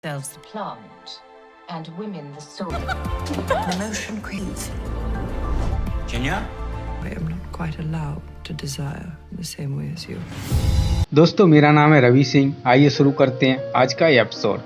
themselves the plant, and women the soul. An emotion creates. Kenya? I am not quite allowed to desire in the same way as you. दोस्तों मेरा नाम है रवि सिंह। आइए शुरू करते हैं आज का ये एपिसोड।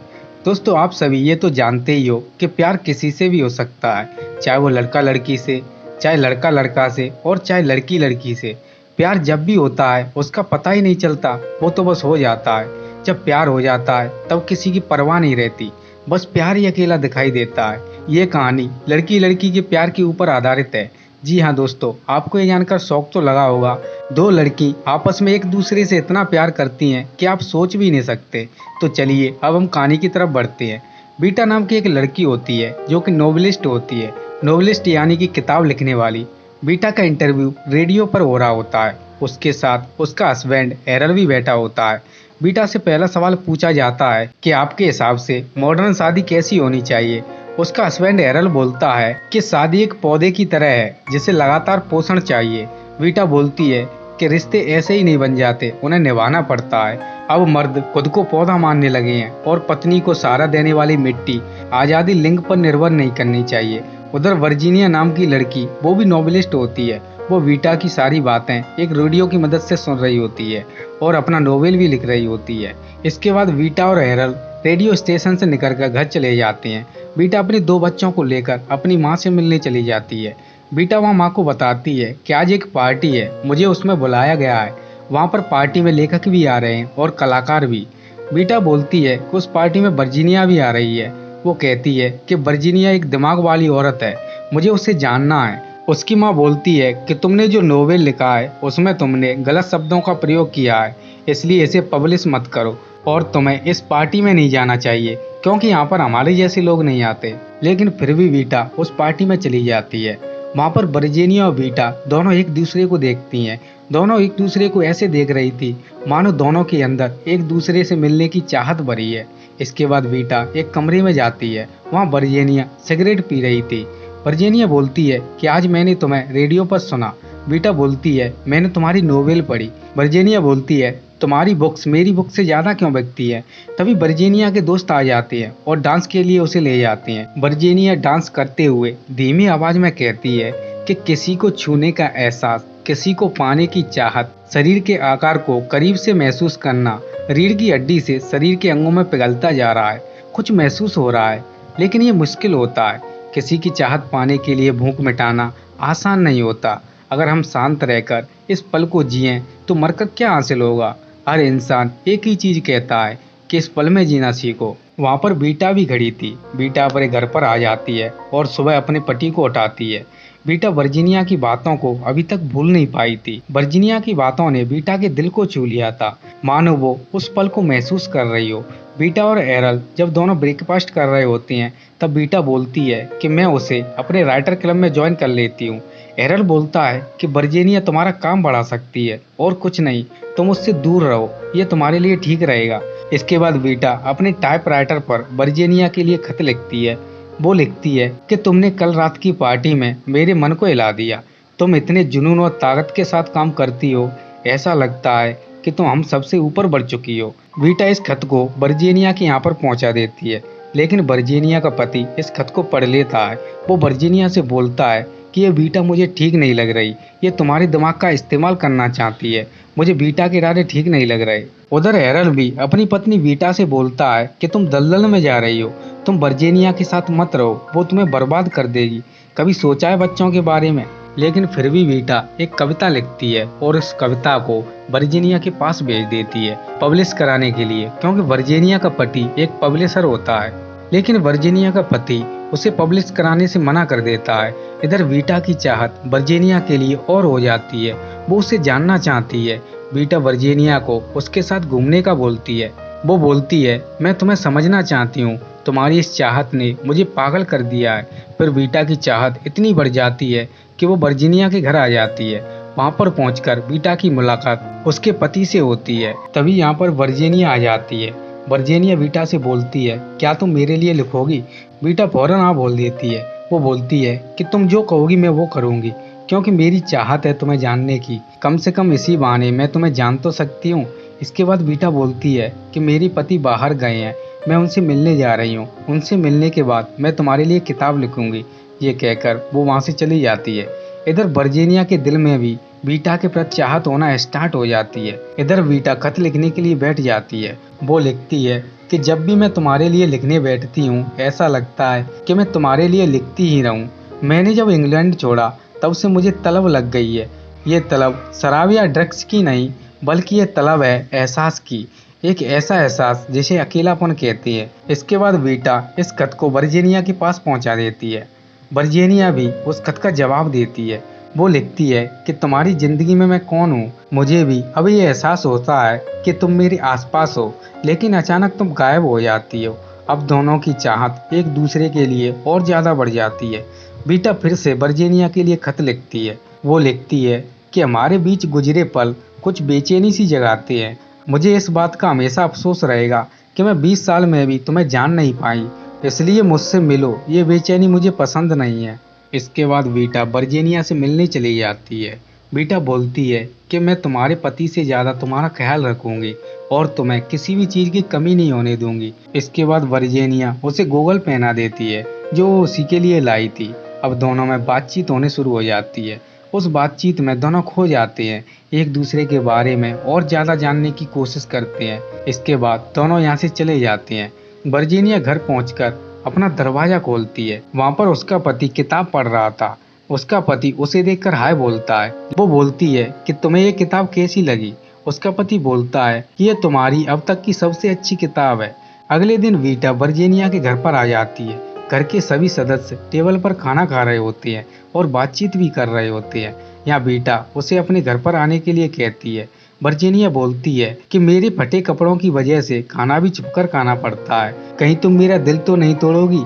दोस्तों आप सभी ये तो जानते ही हो कि प्यार किसी से भी हो सकता है, चाहे वो लड़का लड़की से, चाहे लड़का लड़का से और चाहे लड़की लड़की से। प्यार जब भी होता है उसका पता ही नहीं चलता, वो तो बस हो जाता है। जब प्यार हो जाता है तब किसी की परवाह नहीं रहती, बस प्यार ही अकेला दिखाई देता है। ये कहानी लड़की लड़की के प्यार के ऊपर आधारित है। जी हाँ दोस्तों, आपको ये जानकर शौक तो लगा होगा, दो लड़की आपस में एक दूसरे से इतना प्यार करती हैं कि आप सोच भी नहीं सकते। तो चलिए अब हम कहानी की तरफ बढ़ते हैं। बीटा नाम की एक लड़की होती है जो कि नोवेलिस्ट होती है। नोवेलिस्ट यानी कि किताब लिखने वाली। बीटा का इंटरव्यू रेडियो पर हो रहा होता है। उसके साथ उसका हस्बैंड एरल भी बैठा होता है। बीटा से पहला सवाल पूछा जाता है कि आपके हिसाब से मॉडर्न शादी कैसी होनी चाहिए। उसका हस्बैंड एरल बोलता है कि शादी एक पौधे की तरह है जिसे लगातार पोषण चाहिए। बीटा बोलती है कि रिश्ते ऐसे ही नहीं बन जाते, उन्हें निभाना पड़ता है। अब मर्द खुद को पौधा मानने लगे हैं और पत्नी को सहारा देने वाली मिट्टी। आज़ादी लिंग पर निर्भर नहीं करनी चाहिए। उधर वर्जीनिया नाम की लड़की, वो भी नोवेलिस्ट होती है। वो बीटा की सारी बातें एक रेडियो की मदद से सुन रही होती है और अपना नोवेल भी लिख रही होती है। इसके बाद बीटा और एरल रेडियो स्टेशन से निकलकर घर चले जाते हैं। बीटा अपने दो बच्चों को लेकर अपनी माँ से मिलने चली जाती है। बीटा वहाँ माँ को बताती है कि आज एक पार्टी है, मुझे उसमें बुलाया गया है। वहाँ पर पार्टी में लेखक भी आ रहे हैं और कलाकार भी। बीटा बोलती है कि उस पार्टी में वर्जीनिया भी आ रही है। वो कहती है कि वर्जीनिया एक दिमाग वाली औरत है, मुझे उसे जानना है। उसकी माँ बोलती है कि तुमने जो नोवेल लिखा है उसमें तुमने गलत शब्दों का प्रयोग किया है, इसलिए इसे पब्लिश मत करो और तुम्हें इस पार्टी में नहीं जाना चाहिए क्योंकि यहाँ पर हमारे जैसे लोग नहीं आते। लेकिन फिर भी बीटा उस पार्टी में चली जाती है। वहाँ पर वर्जीनिया और बीटा दोनों एक दूसरे को देखती हैं। दोनों एक दूसरे को ऐसे देख रही थी मानो दोनों के अंदर एक दूसरे से मिलने की चाहत भरी है। इसके बाद बीटा एक कमरे में जाती है। वहाँ वर्जीनिया सिगरेट पी रही थी। वर्जीनिया बोलती है कि आज मैंने तुम्हें रेडियो पर सुना। बीटा बोलती है मैंने तुम्हारी नोवेल पढ़ी। वर्जीनिया बोलती है तुम्हारी बुक्स मेरी बुक से ज़्यादा क्यों बिकती है। तभी वर्जीनिया के दोस्त आ जाते हैं और डांस के लिए उसे ले जाते हैं। वर्जीनिया डांस करते हुए धीमी आवाज में कहती है कि किसी को छूने का एहसास, किसी को पाने की चाहत, शरीर के आकार को करीब से महसूस करना रीढ़ की हड्डी से शरीर के अंगों में पिघलता जा रहा है। कुछ महसूस हो रहा है लेकिन ये मुश्किल होता है। किसी की चाहत पाने के लिए भूख मिटाना आसान नहीं होता। अगर हम शांत रहकर इस पल को जिएं तो मरकर क्या हासिल होगा। हर इंसान एक ही चीज कहता है कि इस पल में जीना सीखो। वहाँ पर बीटा भी खड़ी थी। बीटा अपने घर पर आ जाती है और सुबह अपने पति को उठाती है। बीटा वर्जीनिया की बातों को अभी तक भूल नहीं पाई थी। वर्जीनिया की बातों ने बीटा के दिल को छू लिया था, मानो वो उस पल को महसूस कर रही हो। बीटा और एरल जब दोनों ब्रेकफास्ट कर रहे होती हैं तब बीटा बोलती है कि मैं उसे अपने राइटर क्लब में ज्वाइन कर लेती हूँ। एरल बोलता है कि वर्जीनिया तुम्हारा काम बढ़ा सकती है और कुछ नहीं, तुम उससे दूर रहो, ये तुम्हारे लिए ठीक रहेगा। इसके बाद बीटा अपने टाइपराइटर पर वर्जीनिया के लिए खत लिखती है। वो लिखती है कि तुमने कल रात की पार्टी में मेरे मन को हिला दिया। तुम इतने जुनून और ताकत के साथ काम करती हो, ऐसा लगता है कि तुम हम सबसे ऊपर बढ़ चुकी हो। बीटा इस खत को वर्जीनिया के यहाँ पर पहुँचा देती है, लेकिन वर्जीनिया का पति इस खत को पढ़ लेता है। वो वर्जीनिया से बोलता है कि ये बीटा मुझे ठीक नहीं लग रही, ये तुम्हारे दिमाग का इस्तेमाल करना चाहती है, मुझे बीटा के इरादे ठीक नहीं लग रहे। उधर एरल भी अपनी पत्नी बीटा से बोलता है कि तुम दलदल में जा रही हो, तुम वर्जीनिया के साथ मत रहो, वो तुम्हें बर्बाद कर देगी। कभी सोचा है बच्चों के बारे में। लेकिन फिर भी बीटा एक कविता लिखती है और उस कविता को वर्जीनिया के पास भेज देती है पब्लिश कराने के लिए, क्योंकि वर्जीनिया का पति एक पब्लिशर होता है। लेकिन वर्जीनिया का पति उसे पब्लिश कराने से मना कर देता है। इधर बीटा की चाहत वर्जीनिया के लिए और हो जाती है। वो उसे जानना चाहती है। बीटा वर्जीनिया को उसके साथ घूमने का बोलती है। वो बोलती है मैं तुम्हें समझना चाहती हूँ, तुम्हारी इस चाहत ने मुझे पागल कर दिया है। फिर बीटा की चाहत इतनी बढ़ जाती है कि वो वर्जीनिया के घर आ जाती है। वहाँ पर पहुंचकर बीटा की मुलाकात उसके पति से होती है। तभी यहाँ पर वर्जीनिया आ जाती है। वर्जीनिया बीटा से बोलती है क्या तुम मेरे लिए लिखोगी। बीटा फौरन हाँ बोल देती है। वो बोलती है कि तुम जो कहोगी मैं वो करूँगी, क्योंकि मेरी चाहत है तुम्हें जानने की। कम से कम इसी बहाने मैं तुम्हें जान तो सकती हूँ। इसके बाद बीटा बोलती है कि मेरे पति बाहर गए हैं, मैं उनसे मिलने जा रही हूँ। उनसे मिलने के बाद मैं तुम्हारे लिए किताब लिखूंगी। ये कहकर वो वहाँ से चली जाती है। इधर वर्जीनिया के दिल में भी वीटा के प्रति चाहत होना स्टार्ट हो जाती है। इधर वीटा खत लिखने के लिए बैठ जाती है। वो लिखती है कि जब भी मैं तुम्हारे लिए लिखने बैठती हूँ ऐसा लगता है कि मैं तुम्हारे लिए लिखती ही रहूँ। मैंने जब इंग्लैंड छोड़ा तब से मुझे तलब लग गई है। ये तलब शराब या ड्रग्स की नहीं, बल्कि ये तलब है एहसास की, एक ऐसा एहसास जिसे अकेलापन कहते हैं। इसके बाद वीटा इस खत को वर्जीनिया के पास पहुंचा देती है। वर्जीनिया भी उस खत का जवाब देती है। वो लिखती है कि तुम्हारी जिंदगी में मैं कौन हूँ। मुझे भी अब ये एहसास होता है कि तुम मेरे आसपास हो, लेकिन अचानक तुम गायब हो जाती हो। अब दोनों की चाहत एक दूसरे के लिए और ज्यादा बढ़ जाती है। वीटा फिर से वर्जीनिया के लिए खत लिखती है। वो लिखती है कि हमारे बीच गुजरे पल कुछ बेचैनी सी जगाते हैं। मुझे इस बात का हमेशा अफसोस रहेगा कि मैं 20 साल में भी तुम्हें जान नहीं पाई, इसलिए मुझसे मिलो। ये बेचैनी मुझे पसंद नहीं है। इसके बाद वीटा वर्जीनिया से मिलने चली जाती है। वीटा बोलती है कि मैं तुम्हारे पति से ज़्यादा तुम्हारा ख्याल रखूंगी और तुम्हें किसी भी चीज़ की कमी नहीं होने दूंगी। इसके बाद वर्जीनिया उसे गोगल पहना देती है जो वो उसी के लिए लाई थी। अब दोनों में बातचीत होने शुरू हो जाती है। उस बातचीत में दोनों खो जाते हैं, एक दूसरे के बारे में और ज़्यादा जानने की कोशिश करते हैं। इसके बाद दोनों यहाँ से चले जाते हैं। वर्जीनिया घर पहुंचकर अपना दरवाजा खोलती है। वहाँ पर उसका पति किताब पढ़ रहा था। उसका पति उसे देखकर हाय बोलता है। वो बोलती है कि तुम्हें ये किताब कैसी लगी। उसका पति बोलता है कि ये तुम्हारी अब तक की सबसे अच्छी किताब है। अगले दिन वीटा वर्जीनिया के घर पर आ जाती है। घर के सभी सदस्य टेबल पर खाना खा रहे होते हैं और बातचीत भी कर रहे होते हैं। यहाँ वीटा उसे अपने घर पर आने के लिए कहती है। वर्जीनिया बोलती है कि मेरे फटे कपड़ों की वजह से खाना भी छुपकर खाना पड़ता है, कहीं तुम मेरा दिल तो नहीं तोड़ोगी।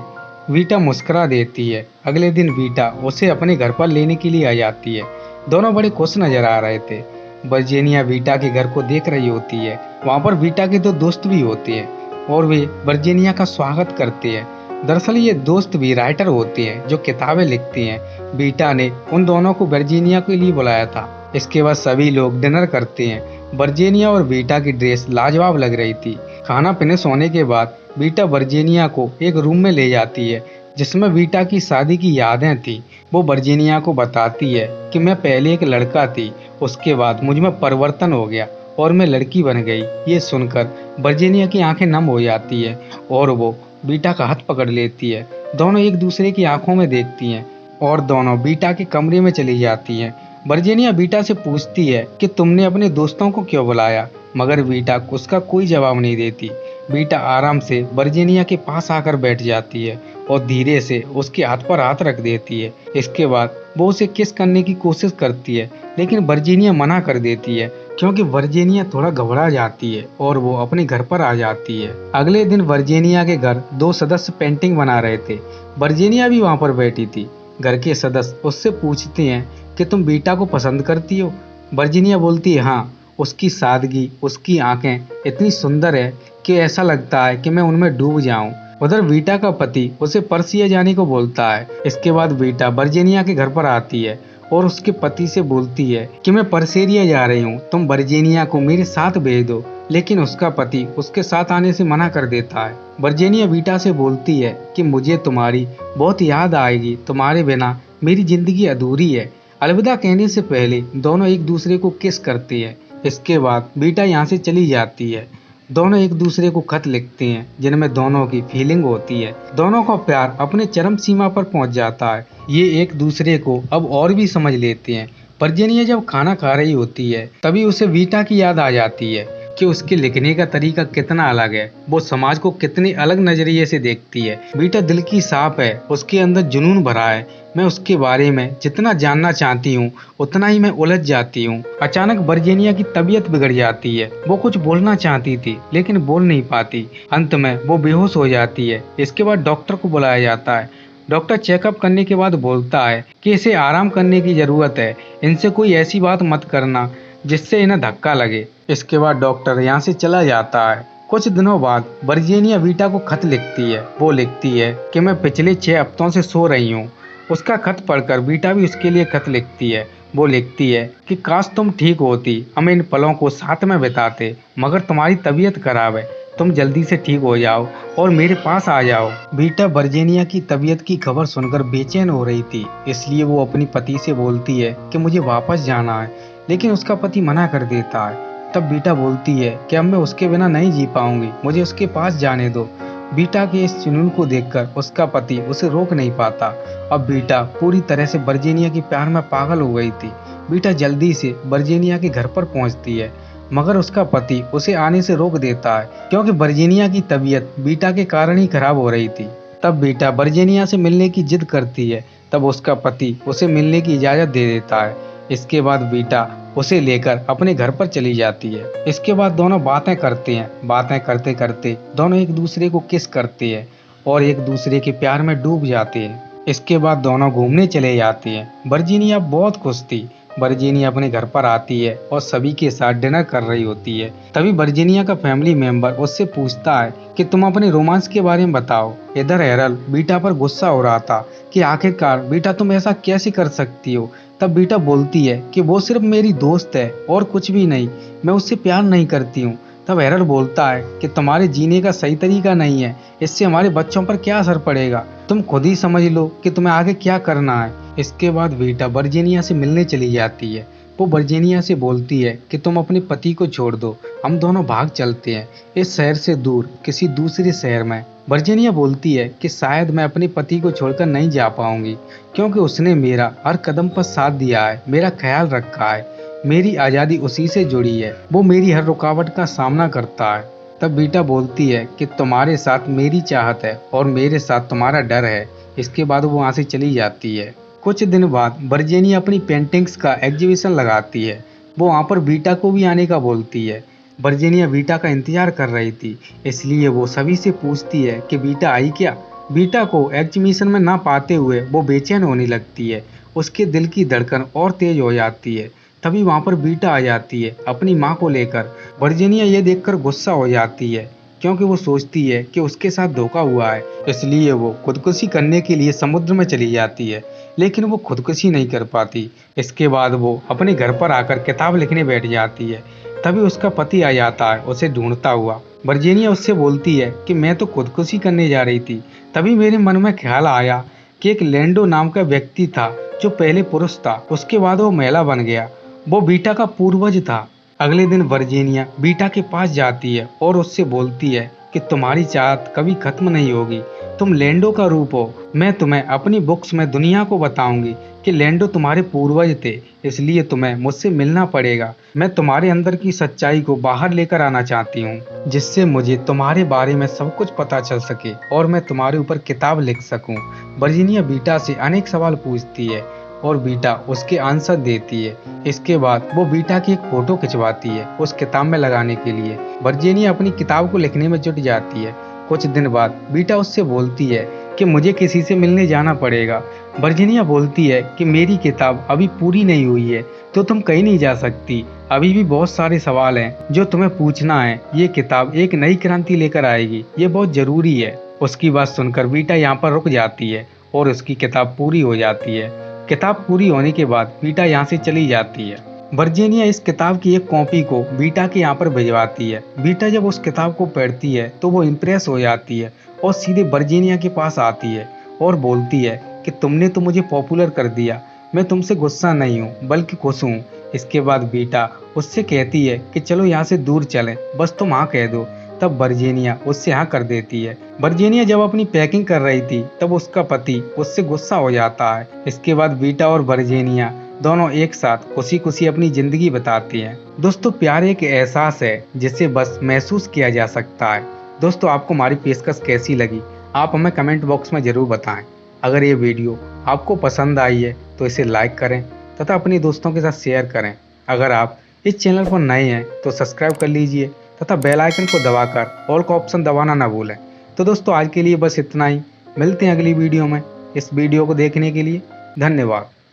वीटा मुस्कुरा देती है। अगले दिन वीटा उसे अपने घर पर लेने के लिए आ जाती है। दोनों बड़े खुश नजर आ रहे थे। वर्जीनिया वीटा के घर को देख रही होती है। वहाँ पर वीटा के दो दोस्त भी होते हैं और वे वर्जीनिया का स्वागत करते हैं। दरअसल ये दोस्त भी राइटर होते हैं जो किताबें लिखते हैं। वीटा ने उन दोनों को वर्जीनिया के लिए बुलाया था। इसके बाद सभी लोग डिनर करते हैं। वर्जीनिया और वीटा की ड्रेस लाजवाब लग रही थी। खाना फिनिश होने के बाद वीटा वर्जीनिया को एक रूम में ले जाती है जिसमें वीटा की शादी की यादें थी। वो वर्जीनिया को बताती है कि मैं पहले एक लड़का थी, उसके बाद मुझ में परिवर्तन हो गया और मैं लड़की बन गई। ये सुनकर वर्जीनिया की आंखें नम हो जाती है और वो वीटा का हाथ पकड़ लेती है। दोनों एक दूसरे की आंखों में देखती हैं और दोनों वीटा के कमरे में चली जाती हैं। वर्जीनिया वीटा से पूछती है कि तुमने अपने दोस्तों को क्यों बुलाया, मगर वीटा उसका कोई जवाब नहीं देती। वीटा आराम से वर्जीनिया के पास आकर बैठ जाती है और धीरे से उसके हाथ पर हाथ रख देती है। इसके बाद वो उसे किस करने की कोशिश करती है, लेकिन वर्जीनिया मना कर देती है क्योंकि वर्जीनिया थोड़ा घबरा जाती है और वो अपने घर पर आ जाती है। अगले दिन वर्जीनिया के घर दो सदस्य पेंटिंग बना रहे थे। वर्जीनिया भी वहाँ पर बैठी थी। घर के सदस्य उससे पूछते हैं कि तुम वीटा को पसंद करती हो। वर्जीनिया बोलती है हाँ, उसकी सादगी, उसकी आंखें इतनी सुंदर है कि ऐसा लगता है कि मैं उनमें डूब जाऊं। उधर वीटा का पति उसे पर्सिया जाने को बोलता है। इसके बाद वीटा वर्जीनिया के घर पर आती है और उसके पति से बोलती है कि मैं पर्सेरिया जा रही हूँ, तुम वर्जीनिया को मेरे साथ भेज दो। लेकिन उसका पति उसके साथ आने से मना कर देता है। वर्जीनिया वीटा से बोलती है कि मुझे तुम्हारी बहुत याद आएगी, तुम्हारे बिना मेरी जिंदगी अधूरी है। अलविदा कहने से पहले दोनों एक दूसरे को किस करते हैं। इसके बाद वीटा यहाँ से चली जाती है। दोनों एक दूसरे को खत लिखते हैं जिनमें दोनों की फीलिंग होती है। दोनों का प्यार अपने चरम सीमा पर पहुंच जाता है। ये एक दूसरे को अब और भी समझ लेते हैं। वर्जीनिया जब खाना खा रही होती है तभी उसे वीटा की याद आ जाती है कि उसके लिखने का तरीका कितना अलग है, वो समाज को कितने अलग नजरिए से देखती है। वीटा दिल की साफ है, उसके अंदर जुनून भरा है। मैं उसके बारे में जितना जानना चाहती हूँ उतना ही मैं उलझ जाती हूँ। अचानक वर्जीनिया की तबीयत बिगड़ जाती है। वो कुछ बोलना चाहती थी लेकिन बोल नहीं पाती। अंत में वो बेहोश हो जाती है। इसके बाद डॉक्टर को बुलाया जाता है। डॉक्टर चेकअप करने के बाद बोलता है कि इसे आराम करने की जरूरत है, इनसे कोई ऐसी बात मत करना जिससे इन्हें धक्का लगे। इसके बाद डॉक्टर यहाँ से चला जाता है। कुछ दिनों बाद वर्जीनिया वीटा को खत लिखती है। वो लिखती है कि मैं पिछले 6 हफ्तों से सो रही हूँ। उसका खत पढ़कर वीटा भी उसके लिए खत लिखती है। वो लिखती है कि काश तुम ठीक होती, हम इन पलों को साथ में बिताते, मगर तुम्हारी तबीयत खराब है। तुम जल्दी से ठीक हो जाओ और मेरे पास आ जाओ। बीटा वर्जीनिया की तबीयत की खबर सुनकर बेचैन हो रही थी, इसलिए वो अपनी पति से बोलती है कि मुझे वापस जाना है, लेकिन उसका पति मना कर देता है। तब बीटा बोलती है कि अब मैं उसके बिना नहीं जी पाऊंगी, मुझे उसके पास जाने दो। बीटा के इस जुनून को देखकर उसका पति उसे रोक नहीं पाता। अब बीटा पूरी तरह से वर्जीनिया के प्यार में पागल हो गई थी। बीटा जल्दी से वर्जीनिया के घर पर पहुंचती है, मगर उसका पति उसे आने से रोक देता है, क्योंकि वर्जीनिया की तबीयत बीटा के कारण ही खराब हो रही थी। तब बीटा वर्जीनिया से मिलने की जिद करती है, तब उसका पति उसे मिलने की इजाजत दे देता है। इसके बाद बीटा उसे लेकर अपने घर पर चली जाती है। इसके बाद दोनों बातें करते हैं। बातें करते करते दोनों एक दूसरे को किस करते हैं और एक दूसरे के प्यार में डूब जाते हैं। इसके बाद दोनों घूमने चले जाते हैं। वर्जीनिया बहुत खुश थी। वर्जीनिया अपने घर पर आती है और सभी के साथ डिनर कर रही होती है। तभी वर्जीनिया का फैमिली मेंबर उससे पूछता है कि तुम अपने रोमांस के बारे में बताओ। इधर हैरल बीटा पर गुस्सा हो रहा था कि आखिरकार बीटा तुम ऐसा कैसे कर सकती हो। तब बीटा बोलती है कि वो सिर्फ मेरी दोस्त है और कुछ भी नहीं, मैं उससे प्यार नहीं करती हूँ। तब हैरल बोलता है कि तुम्हारे जीने का सही तरीका नहीं है, इससे हमारे बच्चों पर क्या असर पड़ेगा, तुम खुद ही समझ लो कि तुम्हें आगे क्या करना है। इसके बाद बीटा वर्जीनिया से मिलने चली जाती है। वो वर्जीनिया से बोलती है कि तुम अपने पति को छोड़ दो, हम दोनों भाग चलते हैं इस शहर से दूर किसी दूसरे शहर में। वर्जीनिया बोलती है कि शायद मैं अपने पति को छोड़कर नहीं जा पाऊंगी, क्योंकि उसने मेरा हर कदम पर साथ दिया है, मेरा ख्याल रखा है, मेरी आज़ादी उसी से जुड़ी है, वो मेरी हर रुकावट का सामना करता है। तब बीटा बोलती है कि तुम्हारे साथ मेरी चाहत है और मेरे साथ तुम्हारा डर है। इसके बाद वो वहाँ से चली जाती है। कुछ दिन बाद वर्जीनिया अपनी पेंटिंग्स का एग्जीबिशन लगाती है। वो वहाँ पर बीटा को भी आने का बोलती है। वर्जीनिया बीटा का इंतजार कर रही थी, इसलिए वो सभी से पूछती है कि बीटा आई क्या। बीटा को एग्जीबिशन में ना पाते हुए वो बेचैन होने लगती है। उसके दिल की धड़कन और तेज हो जाती है। तभी वहाँ पर बीटा आ जाती है अपनी माँ को लेकर। वर्जीनिया ये देखकर गुस्सा हो जाती है, क्योंकि वो सोचती है कि उसके साथ धोखा हुआ है, इसलिए वो खुदकुशी करने के लिए समुद्र में चली जाती है, लेकिन वो खुदकुशी नहीं कर पाती। इसके बाद वो अपने घर पर आकर किताब लिखने बैठ जाती है। तभी उसका पति आ जाता है उसे ढूंढता हुआ। वर्जीनिया उससे बोलती है कि मैं तो खुदकुशी करने जा रही थी, तभी मेरे मन में ख्याल आया कि एक लैंडो नाम का व्यक्ति था जो पहले पुरुष था, उसके बाद वो महिला बन गया, वो बीटा का पूर्वज था। अगले दिन वर्जीनिया बीटा के पास जाती है और उससे बोलती है कि तुम्हारी चाहत कभी खत्म नहीं होगी, तुम लैंडो का रूप हो। मैं तुम्हें अपनी बुक्स में दुनिया को बताऊंगी कि लैंडो तुम्हारे पूर्वज थे, इसलिए तुम्हें मुझसे मिलना पड़ेगा। मैं तुम्हारे अंदर की सच्चाई को बाहर लेकर आना चाहती हूँ, जिससे मुझे तुम्हारे बारे में सब कुछ पता चल सके और मैं तुम्हारे ऊपर किताब लिख सकूं। वर्जीनिया बीटा से अनेक सवाल पूछती है और बीटा उसके आंसर देती है। इसके बाद वो बीटा की एक फोटो खिंचवाती है उस किताब में लगाने के लिए। वर्जीनिया अपनी किताब को लिखने में जुट जाती है। कुछ दिन बाद बीटा उससे बोलती है कि मुझे किसी से मिलने जाना पड़ेगा। वर्जीनिया बोलती है कि मेरी किताब अभी पूरी नहीं हुई है, तो तुम कहीं नहीं जा सकती, अभी भी बहुत सारे सवाल हैं जो तुम्हें पूछना है। ये किताब एक नई क्रांति लेकर आएगी, ये बहुत जरूरी है। उसकी बात सुनकर बीटा यहाँ पर रुक जाती है और उसकी किताब पूरी हो जाती है। किताब पूरी होने के बाद बीटा यहाँ से चली जाती है। वर्जीनिया इस किताब की एक कॉपी को बीटा के यहाँ पर भिजवाती है। बीटा जब उस किताब को पढ़ती है तो वो इम्प्रेस हो जाती है और सीधे वर्जीनिया के पास आती है और बोलती है कि तुमने तो मुझे पॉपुलर कर दिया, मैं तुमसे गुस्सा नहीं हूँ बल्कि खुश हूँ। इसके बाद बीटा उससे कहती है कि चलो यहाँ से दूर चलें, बस तुम हाँ कह दो। तब वर्जीनिया उससे हाँ कर देती है। वर्जीनिया जब अपनी पैकिंग कर रही थी तब उसका पति उससे गुस्सा हो जाता है। इसके बाद बीटा और वर्जीनिया दोनों एक साथ खुशी खुशी अपनी जिंदगी बताती हैं। दोस्तों, प्यार एक एहसास है जिसे बस महसूस किया जा सकता है। दोस्तों, आपको हमारी पेशकश कैसी लगी आप हमें कमेंट बॉक्स में ज़रूर बताएं। अगर ये वीडियो आपको पसंद आई है तो इसे लाइक करें तथा अपने दोस्तों के साथ शेयर करें। अगर आप इस चैनल पर नए हैं तो सब्सक्राइब कर लीजिए तथा बेल आइकन को दबाकर ऑल का ऑप्शन दबाना ना भूलें। तो दोस्तों, आज के लिए बस इतना ही। मिलते हैं अगली वीडियो में। इस वीडियो को देखने के लिए धन्यवाद।